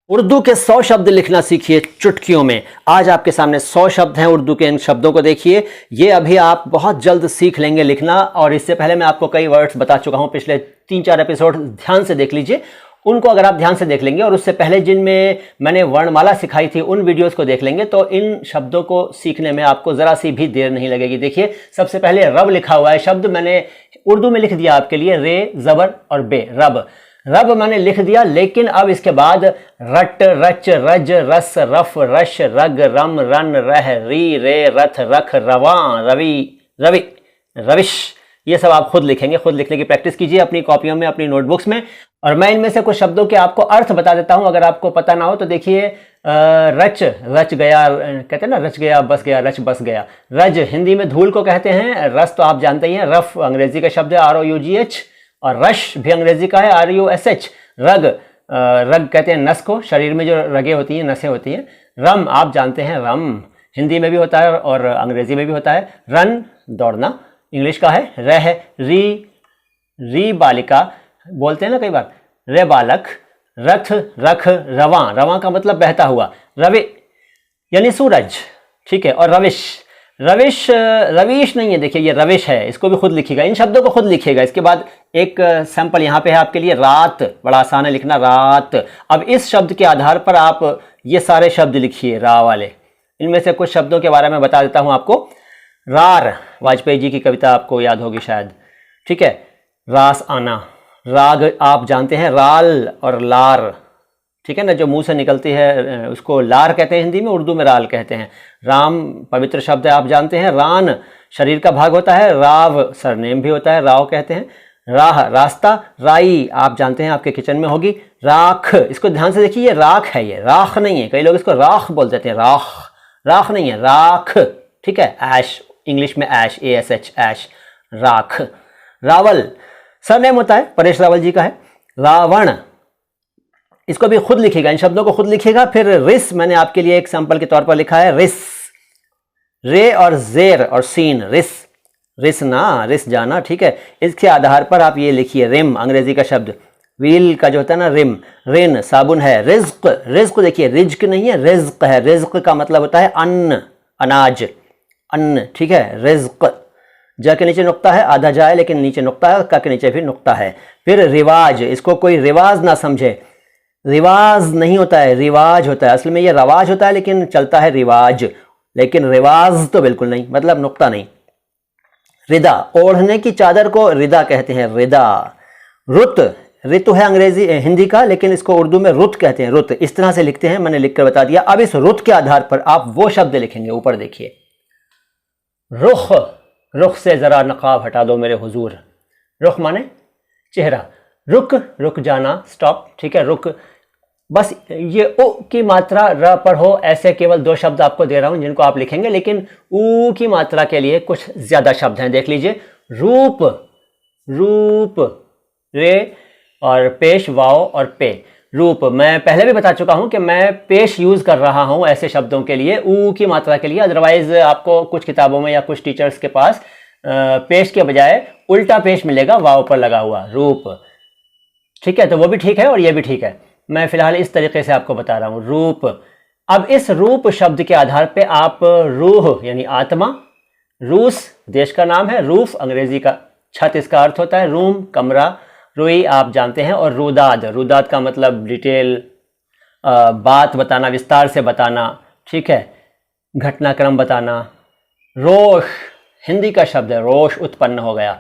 उर्दू के 100 शब्द लिखना सीखिए चुटकियों में। आज आपके सामने 100 शब्द हैं उर्दू के। इन शब्दों को देखिए, ये अभी आप बहुत जल्द सीख लेंगे लिखना। और इससे पहले मैं आपको कई वर्ड्स बता चुका हूं, पिछले 3-4 एपिसोड ध्यान से देख लीजिए। उनको अगर आप ध्यान से देख लेंगे और उससे पहले जिनमें मैंने वर्णमाला सिखाई थी उन वीडियोस को देख लेंगे तो इन शब्दों को सीखने में आपको ज़रा सी भी देर नहीं लगेगी। देखिए, सबसे पहले रब लिखा हुआ है शब्द, मैंने उर्दू में लिख दिया आपके लिए, रे ज़बर और बे, रब। रब मैंने लिख दिया, लेकिन अब इसके बाद रट, रच, रज, रस, रफ, रश, रग, रम, रन, रह, री, रे, रथ, रख, रवां, रवि, रवि, रविश, ये सब आप खुद लिखेंगे। खुद लिखने की प्रैक्टिस कीजिए अपनी कॉपियों में, अपनी नोटबुक्स में। और मैं इनमें से कुछ शब्दों के आपको अर्थ बता देता हूं, अगर आपको पता ना हो तो देखिए, रच, रच गया, कहते हैं ना, रच गया, बस गया, रच बस गया। रज हिंदी में धूल को कहते हैं, रस तो आप जानते ही हैं, रफ अंग्रेजी का शब्द है, ROUGH, और रश भी अंग्रेजी का है, RUSH। रग, रग कहते हैं नस को, शरीर में जो रगें होती हैं, नसें होती हैं। रम आप जानते हैं, रम हिंदी में भी होता है और अंग्रेजी में भी होता है। रन दौड़ना इंग्लिश का है। रह, री बालिका बोलते हैं ना कई बार, रे बालक। रथ, रख, रवां, रवां का मतलब बहता हुआ। रवि यानी सूरज, ठीक है। और रविश, रविश रविश नहीं है, देखिए ये रविश है, इसको भी खुद लिखिएगा, इन शब्दों को खुद लिखिएगा। इसके बाद एक सैंपल यहाँ पे है आपके लिए, रात, बड़ा आसान है लिखना, रात। अब इस शब्द के आधार पर आप ये सारे शब्द लिखिए, रा वाले। इनमें से कुछ शब्दों के बारे में बता देता हूँ आपको। रार, वाजपेयी जी की कविता आपको याद होगी शायद, ठीक है। रास आना, राग आप जानते हैं, राल और लार, ठीक है ना, जो मुंह से निकलती है उसको लार कहते हैं हिंदी में, उर्दू में राल कहते हैं। राम पवित्र शब्द है, आप जानते हैं। रान शरीर का भाग होता है, राव सरनेम भी होता है, राव कहते हैं। राह रास्ता, राई आप जानते हैं, आपके किचन में होगी। राख, इसको ध्यान से देखिए, ये राख है, ये राख नहीं है। कई लोग इसको राख बोल देते हैं, राख, राख नहीं है, राख, ठीक है। ऐश, इंग्लिश में ऐश, ASH, ऐश, राख। रावल सरनेम होता है, परेश रावल जी का है। रावण, इसको भी खुद लिखिएगा, इन शब्दों को खुद लिखिएगा। फिर रिस, मैंने आपके लिए एक सैंपल के तौर पर लिखा है, रिस, रे और जेर और सीन, रिस, रिस ना, रिस जाना, ठीक है। इसके आधार पर आप ये लिखिए, रिम अंग्रेजी का शब्द, व्हील का जो होता है ना, रिम। रिन साबुन है। रिज्क, रिज्क देखिए, रिज्क नहीं है, रिज्क है। रिज्क का मतलब होता है अन्न, अनाज, अन्न, ठीक है। रिज्क, ज के नीचे नुक्ता है, आधा जाए लेकिन नीचे नुक्ता है, क के नीचे भी नुक्ता है। फिर रिवाज, इसको कोई रिवाज ना समझे, रिवाज नहीं होता है, रिवाज होता है। असल में ये रवाज होता है लेकिन चलता है रिवाज, लेकिन रिवाज तो बिल्कुल नहीं, मतलब नुक्ता नहीं। रिदा, ओढ़ने की चादर को रिदा कहते हैं, रिदा। रुत, ऋतु है अंग्रेजी हिंदी का, लेकिन इसको उर्दू में रुत कहते हैं, रुत। इस तरह से लिखते हैं, मैंने लिखकर बता दिया। अब इस रुत के आधार पर आप वो शब्द लिखेंगे, ऊपर देखिए। रुख, रुख से जरा नकाब हटा दो मेरे हुजूर। रुख माने चेहरा। रुक, रुक जाना, स्टॉप, ठीक है, रुक। बस ये उ की मात्रा र पर हो, ऐसे केवल 2 शब्द आपको दे रहा हूं जिनको आप लिखेंगे, लेकिन ऊ की मात्रा के लिए कुछ ज्यादा शब्द हैं, देख लीजिए। रूप, रूप, रे और पेश, वाओ और पे, रूप। मैं पहले भी बता चुका हूं कि मैं पेश यूज कर रहा हूं ऐसे शब्दों के लिए, ऊ की मात्रा के लिए। अदरवाइज आपको कुछ किताबों में या कुछ टीचर्स के पास पेश के बजाय उल्टा पेश मिलेगा, वाओ पर लगा हुआ, रूप, ठीक है। तो वो भी ठीक है और ये भी ठीक है, मैं फिलहाल इस तरीके से आपको बता रहा हूं, रूप। अब इस रूप शब्द के आधार पे आप रूह यानी आत्मा, रूस देश का नाम है, रूफ अंग्रेजी का छत इसका अर्थ होता है, रूम कमरा, रुई आप जानते हैं, और रुदाद, रुदाद का मतलब डिटेल, बात बताना, विस्तार से बताना, ठीक है, घटनाक्रम बताना। रोश हिंदी का शब्द है, रोश उत्पन्न हो गया,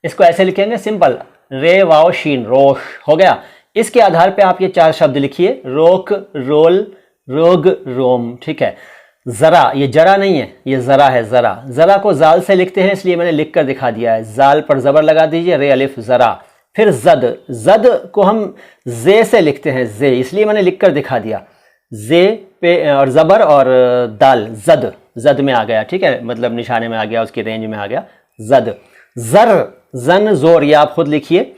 इसको ऐसे लिखेंगे सिंपल, रे वाओ शीन, रोश हो गया। इसके आधार पे आप ये 4 शब्द लिखिए, रोक, रोल, रोग, रोम, ठीक है। जरा, ये जरा नहीं है, ये जरा है, जरा। जरा को जाल से लिखते हैं, इसलिए मैंने लिख कर दिखा दिया है, जाल पर जबर लगा दीजिए, रे अलिफ, जरा। फिर जद, जद को हम जे से लिखते हैं, जे, इसलिए मैंने लिख कर दिखा दिया, जे पे और जबर और दाल, जद, जद में आ गया, ठीक है, मतलब निशाने में आ गया, उसकी रेंज में आ गया, जद। जर, जन जोर, ये आप खुद लिखिए।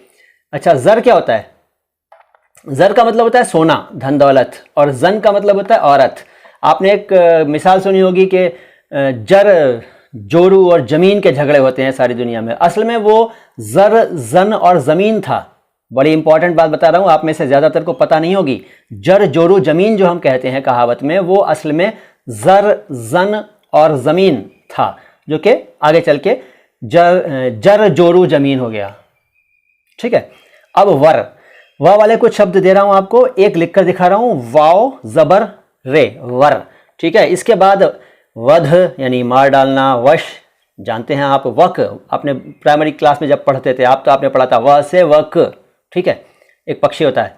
अच्छा, जर क्या होता है? जर का मतलब होता है सोना, धन दौलत, और जन का मतलब होता है औरत। आपने एक मिसाल सुनी होगी कि जर, जोरू और जमीन के झगड़े होते हैं सारी दुनिया में। असल में वो जर, जन और जमीन था, बड़ी इंपॉर्टेंट बात बता रहा हूं, आप में से ज्यादातर को पता नहीं होगी। जर जोरू जमीन जो हम कहते हैं कहावत में, वो असल में जर जन और जमीन था, जो कि आगे चल के जर जोरू जमीन हो गया। ठीक है, अब वर वाले कुछ शब्द दे रहा हूं आपको, एक लिखकर दिखा रहा हूं, वाव जबर रे, वर। ठीक है, इसके बाद वध यानी मार डालना, वश जानते हैं आप, वक अपने प्राइमरी क्लास में जब पढ़ते थे आप तो आपने पढ़ा था व से वक। ठीक है, एक पक्षी होता है,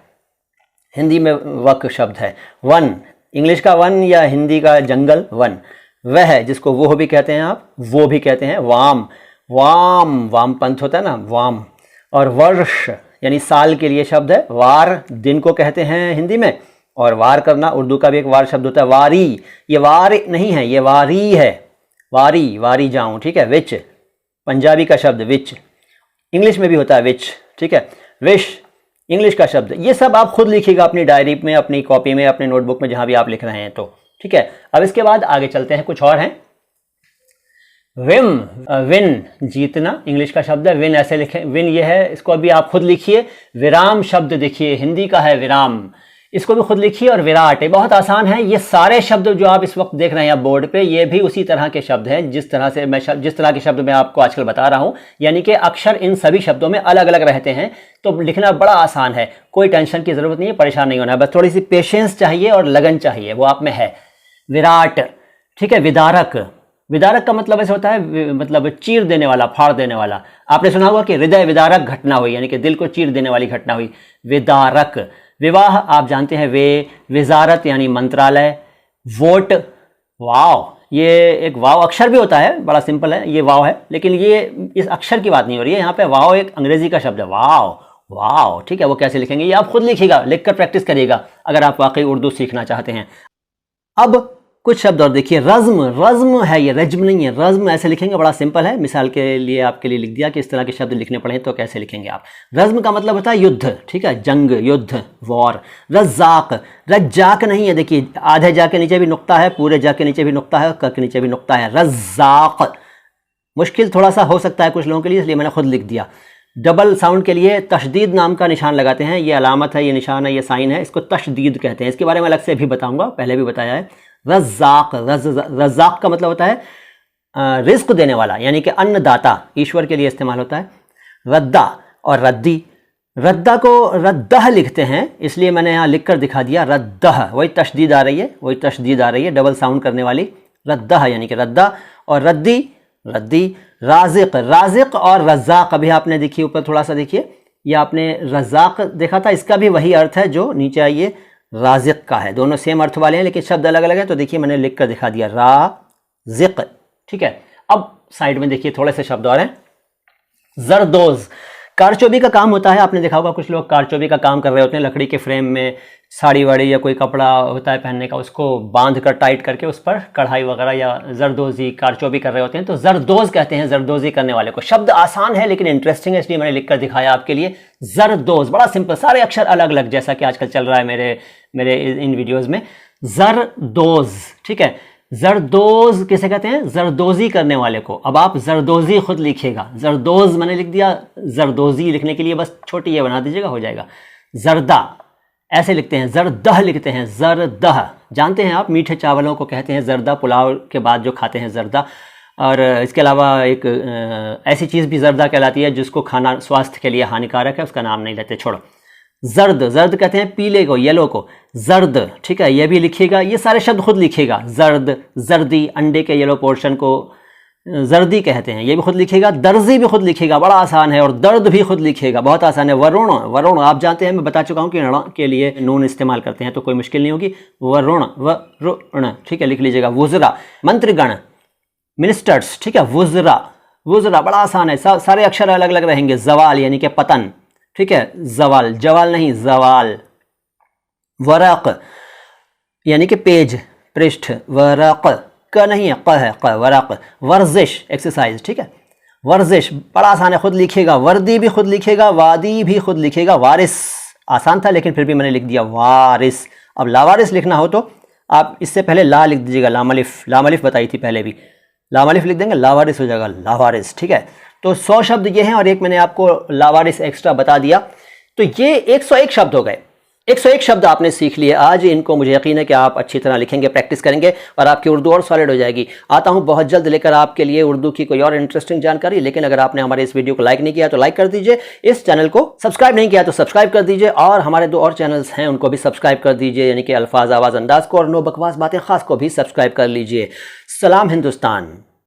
हिंदी में वक शब्द है। वन, इंग्लिश का वन या हिंदी का जंगल, वन। वह जिसको वो भी कहते हैं आप, वो भी कहते हैं। वाम, वामपंथ होता है ना, वाम। और वर्ष यानी साल के लिए शब्द है। वार दिन को कहते हैं हिंदी में, और वार करना उर्दू का भी एक वार शब्द होता है। वारी, ये वार नहीं है, ये वारी है, वारी जाऊं। ठीक है, विच पंजाबी का शब्द, विच इंग्लिश में भी होता है विच। ठीक है, विश इंग्लिश का शब्द। ये सब आप खुद लिखिएगा अपनी डायरी में, अपनी कॉपी में, अपने नोटबुक में, जहां भी आप लिख रहे हैं तो। ठीक है, अब इसके बाद आगे चलते हैं, कुछ और हैं। विम, विन जीतना इंग्लिश का शब्द है, विन ऐसे लिखें, विन ये है, इसको अभी आप खुद लिखिए। विराम शब्द देखिए, हिंदी का है विराम, इसको भी खुद लिखिए। और विराट, ये बहुत आसान है। ये सारे शब्द जो आप इस वक्त देख रहे हैं बोर्ड पे, ये भी उसी तरह के शब्द हैं जिस तरह के शब्द मैं आपको आजकल बता रहा हूं, यानी कि अक्षर इन सभी शब्दों में अलग अलग रहते हैं, तो लिखना बड़ा आसान है, कोई टेंशन की जरूरत नहीं है, परेशान नहीं होना है, बस थोड़ी सी पेशेंस चाहिए और लगन चाहिए, वो आप में है। विराट। ठीक है, विदारक, विदारक का मतलब ऐसा होता है, मतलब चीर देने वाला, फाड़ देने वाला। आपने सुना होगा कि हृदय विदारक घटना हुई, यानी कि दिल को चीर देने वाली घटना हुई, विदारक। विवाह आप जानते हैं, विजारत यानी मंत्रालय। वोट, वाव, ये एक वाव अक्षर भी होता है, बड़ा सिंपल है, ये वाव है, लेकिन ये इस अक्षर की बात नहीं हो रही है यहाँ पे। वाव एक अंग्रेजी का शब्द है, वाव। ठीक है, वो कैसे लिखेंगे ये आप खुद लिखिएगा, लिखकर प्रैक्टिस करिएगा अगर आप वाकई उर्दू सीखना चाहते हैं। अब कुछ शब्द और देखिए, रज्म है, ये रज्म नहीं है, रज्म ऐसे लिखेंगे, बड़ा सिंपल है। मिसाल के लिए आपके लिए लिख दिया कि इस तरह के शब्द लिखने पड़े तो कैसे लिखेंगे आप। रज्म का मतलब होता है युद्ध। ठीक है, जंग, युद्ध, वॉर। रज्जाक नहीं है, देखिए आधे जा के नीचे भी नुक्ता है, पूरे जा के नीचे भी नुक्ता है, क के नीचे भी नुक्ता है। रज्जाक मुश्किल थोड़ा सा हो सकता है कुछ लोगों के लिए, इसलिए मैंने खुद लिख दिया। डबल साउंड के लिए तशदीद नाम का निशान लगाते हैं, ये अलामत है, ये निशान है, ये साइन है, इसको तशदीद कहते हैं। इसके बारे में अलग से भी बताऊंगा, पहले भी बताया है। रज़्ज़ाक़, रज़्ज़ाक़ का मतलब होता है रिस्क देने वाला, यानी कि अन्नदाता, ईश्वर के लिए इस्तेमाल होता है। रद्दा और रद्दी, रद्दा को रद्दह लिखते हैं, इसलिए मैंने यहाँ लिख कर दिखा दिया रद्दह, वही तशदीद आ रही है, डबल साउंड करने वाली। रद्दह यानी कि रद्दा, और रद्दी। राज़िक़ और रज़्ज़ाक़, अभी आपने देखिए ऊपर थोड़ा सा देखिए, ये आपने रज़्ज़ाक़ देखा था, इसका भी वही अर्थ है जो नीचे आइए राज़िक़ का है, दोनों सेम अर्थ वाले हैं लेकिन शब्द अलग अलग है, तो देखिए मैंने लिख कर दिखा दिया राज़िक़। ठीक है, अब साइड में देखिए थोड़े से शब्द और हैं। जरदोज, कारचोबी का काम होता है, आपने देखा होगा कुछ लोग कारचोबी का काम कर रहे होते हैं, लकड़ी के फ्रेम में साड़ी वाड़ी या कोई कपड़ा होता है पहनने का, उसको बांध कर टाइट करके उस पर कढ़ाई वगैरह या जरदोजी कारचोबी कर रहे होते हैं, तो जरदोज कहते हैं जरदोजी करने वाले को। शब्द आसान है लेकिन इंटरेस्टिंग है, इसलिए मैंने लिख कर दिखाया आपके लिए। जरदोज बड़ा सिंपल, सारे अक्षर अलग अलग, जैसा कि आजकल चल रहा है मेरे इन वीडियोज़ में। जरदोज, ठीक है, जरदोज किसे कहते हैं? जरदोजी करने वाले को। अब आप जरदोजी खुद लिखिएगा, जरदोज मैंने लिख दिया, जरदोजी लिखने के लिए बस छोटी ये बना दीजिएगा, हो जाएगा। जरदा ऐसे लिखते हैं, जरदह लिखते हैं, जरदह जानते हैं आप, मीठे चावलों को कहते हैं जरदा, पुलाव के बाद जो खाते हैं जरदा। और इसके अलावा एक ऐसी चीज़ भी जरदा कहलाती है जिसको खाना स्वास्थ्य के लिए हानिकारक है, उसका नाम नहीं लेते, छोड़ो। जर्द कहते हैं पीले को, येलो को, जर्द, ठीक है, ये भी लिखिएगा, ये सारे शब्द खुद लिखिएगा। जर्द, जर्दी, अंडे के येलो पोर्शन को जर्दी कहते हैं, ये भी खुद लिखिएगा। दर्जी भी खुद लिखिएगा, बड़ा आसान है। और दर्द भी खुद लिखिएगा, बहुत आसान है। वरुण, वरुण आप जानते हैं, मैं बता चुका हूँ कि ण के लिए नून इस्तेमाल करते हैं, तो कोई मुश्किल नहीं होगी। वरुण, ठीक है, लिख लीजिएगा। वुज़रा, मंत्रीगण, मिनिस्टर्स, ठीक है, वुज़रा, वुज़रा बड़ा आसान है, सारे अक्षर अलग अलग रहेंगे। जवाल यानी कि पतन, ठीक है, जवाल, जवाल नहीं, जवाल। वरक यानी कि पेज, पृष्ठ, वरक क नहीं है, क है, क, वरक। वर्जिश एक्सरसाइज, ठीक है, वर्जिश बड़ा आसान है, खुद लिखिएगा। वर्दी भी खुद लिखिएगा, वादी भी खुद लिखिएगा। वारिस आसान था लेकिन फिर भी मैंने लिख दिया वारिस। अब लावारिस लिखना हो तो आप इससे पहले ला लिख दीजिएगा, लामलिफ, लामलिफ बताई थी पहले भी, लामलिफ लिख देंगे, लावारिस हो जाएगा, लावारिस, ठीक है। तो 100 शब्द ये हैं और एक मैंने आपको लावारिस एक्स्ट्रा बता दिया। तो ये 101 शब्द हो गए। 101 शब्द आपने सीख लिए आज। इनको मुझे यकीन है कि आप अच्छी तरह लिखेंगे, प्रैक्टिस करेंगे और आपकी उर्दू और सॉलिड हो जाएगी। आता हूं बहुत जल्द लेकर आपके लिए उर्दू की कोई और इंटरेस्टिंग जानकारी। लेकिन अगर आपने हमारे इस वीडियो को लाइक नहीं किया तो लाइक कर दीजिए, इस चैनल को सब्सक्राइब नहीं किया तो सब्सक्राइब कर दीजिए, और हमारे 2 और चैनल्स हैं उनको भी सब्सक्राइब कर दीजिए, यानी कि अल्फाज आवाज़ अंदाज को और नो बकवास बातें खास को भी सब्सक्राइब कर लीजिए। सलाम हिंदुस्तान।